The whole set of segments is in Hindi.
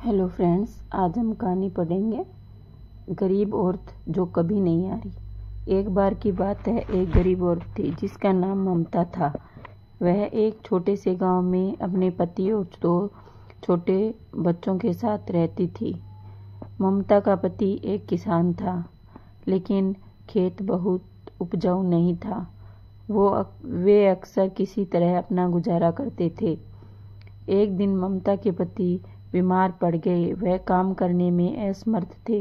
हेलो फ्रेंड्स, आज हम कहानी पढ़ेंगे गरीब औरत जो कभी नहीं हारी। एक बार की बात है, एक गरीब औरत थी जिसका नाम ममता था। वह एक छोटे से गांव में अपने पति और 2 छोटे बच्चों के साथ रहती थी। ममता का पति एक किसान था, लेकिन खेत बहुत उपजाऊ नहीं था। वे अक्सर किसी तरह अपना गुजारा करते थे। एक दिन ममता के पति बीमार पड़ गए। वह काम करने में असमर्थ थे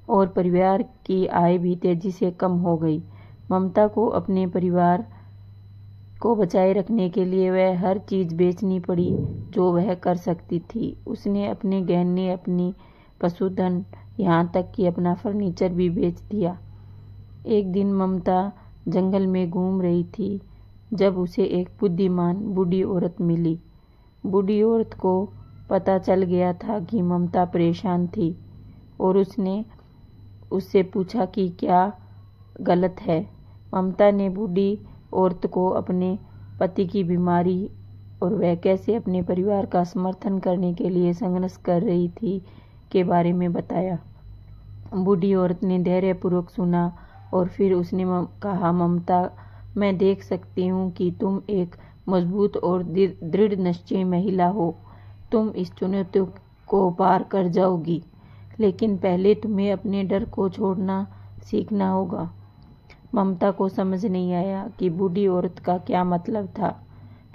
और परिवार की आय भी तेजी से कम हो गई। ममता को अपने परिवार को बचाए रखने के लिए वह हर चीज बेचनी पड़ी जो वह कर सकती थी। उसने अपने गहने, अपनी पशुधन, यहाँ तक कि अपना फर्नीचर भी बेच दिया। एक दिन ममता जंगल में घूम रही थी जब उसे एक बुद्धिमान बूढ़ी औरत मिली। बूढ़ी औरत को पता चल गया था कि ममता परेशान थी और उसने उससे पूछा कि क्या गलत है। ममता ने बूढ़ी औरत को अपने पति की बीमारी और वह कैसे अपने परिवार का समर्थन करने के लिए संघर्ष कर रही थी के बारे में बताया। बूढ़ी औरत ने धैर्यपूर्वक सुना और फिर उसने कहा, ममता, मैं देख सकती हूँ कि तुम एक मजबूत और दृढ़ निश्चयी महिला हो। तुम इस चुनौती को पार कर जाओगी, लेकिन पहले तुम्हें अपने डर को छोड़ना सीखना होगा। ममता को समझ नहीं आया कि बूढ़ी औरत का क्या मतलब था,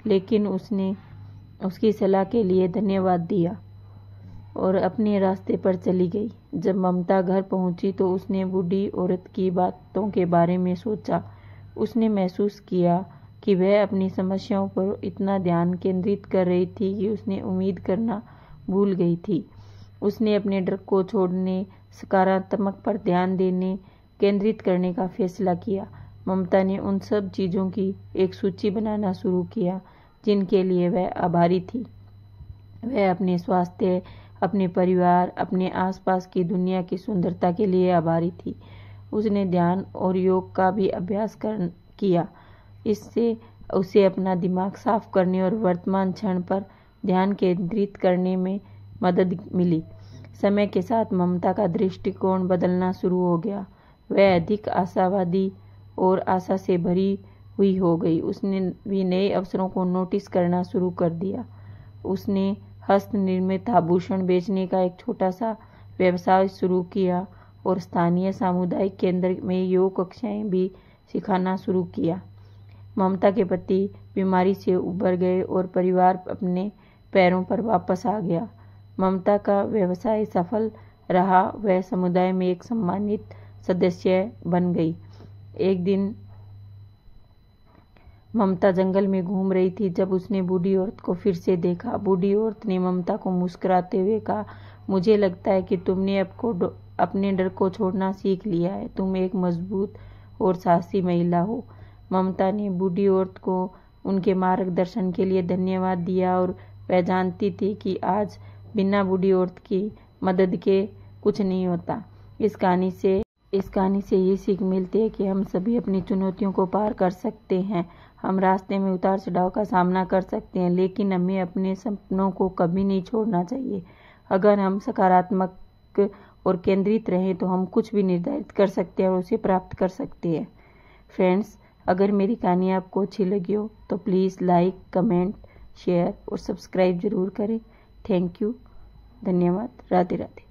लेकिन उसने उसकी सलाह के लिए धन्यवाद दिया और अपने रास्ते पर चली गई। जब ममता घर पहुंची तो उसने बूढ़ी औरत की बातों के बारे में सोचा। उसने महसूस किया कि वह अपनी समस्याओं पर इतना ध्यान केंद्रित कर रही थी कि उसने उम्मीद करना भूल गई थी। उसने अपने डर को छोड़ने, सकारात्मक पर ध्यान देने केंद्रित करने का फैसला किया। ममता ने उन सब चीज़ों की एक सूची बनाना शुरू किया जिनके लिए वह आभारी थी। वह अपने स्वास्थ्य, अपने परिवार, अपने आसपास की दुनिया की सुंदरता के लिए आभारी थी। उसने ध्यान और योग का भी अभ्यास किया। इससे उसे अपना दिमाग साफ करने और वर्तमान क्षण पर ध्यान केंद्रित करने में मदद मिली। समय के साथ ममता का दृष्टिकोण बदलना शुरू हो गया। वह अधिक आशावादी और आशा से भरी हुई हो गई। उसने भी नए अवसरों को नोटिस करना शुरू कर दिया। उसने हस्त निर्मित आभूषण बेचने का एक छोटा सा व्यवसाय शुरू किया और स्थानीय सामुदायिक केंद्र में योग कक्षाएं भी सिखाना शुरू किया। ममता के पति बीमारी से उबर गए और परिवार अपने पैरों पर वापस आ गया। ममता का व्यवसाय सफल रहा। वह समुदाय में एक सम्मानित सदस्य बन गई। एक दिन ममता जंगल में घूम रही थी जब उसने बूढ़ी औरत को फिर से देखा। बूढ़ी औरत ने ममता को मुस्कुराते हुए कहा, मुझे लगता है कि तुमने अपने डर को छोड़ना सीख लिया है। तुम एक मजबूत और साहसी महिला हो। ममता ने बूढ़ी औरत को उनके मार्गदर्शन के लिए धन्यवाद दिया और वह जानती थी कि आज बिना बूढ़ी औरत की मदद के कुछ नहीं होता। इस कहानी से ये सीख मिलती है कि हम सभी अपनी चुनौतियों को पार कर सकते हैं। हम रास्ते में उतार चढ़ाव का सामना कर सकते हैं, लेकिन हमें अपने सपनों को कभी नहीं छोड़ना चाहिए। अगर हम सकारात्मक और केंद्रित रहें तो हम कुछ भी निर्धारित कर सकते हैं और उसे प्राप्त कर सकते हैं। फ्रेंड्स, अगर मेरी कहानी आपको अच्छी लगी हो तो प्लीज़ लाइक, कमेंट, शेयर और सब्सक्राइब ज़रूर करें। Thank you. धन्यवाद। राधे राधे।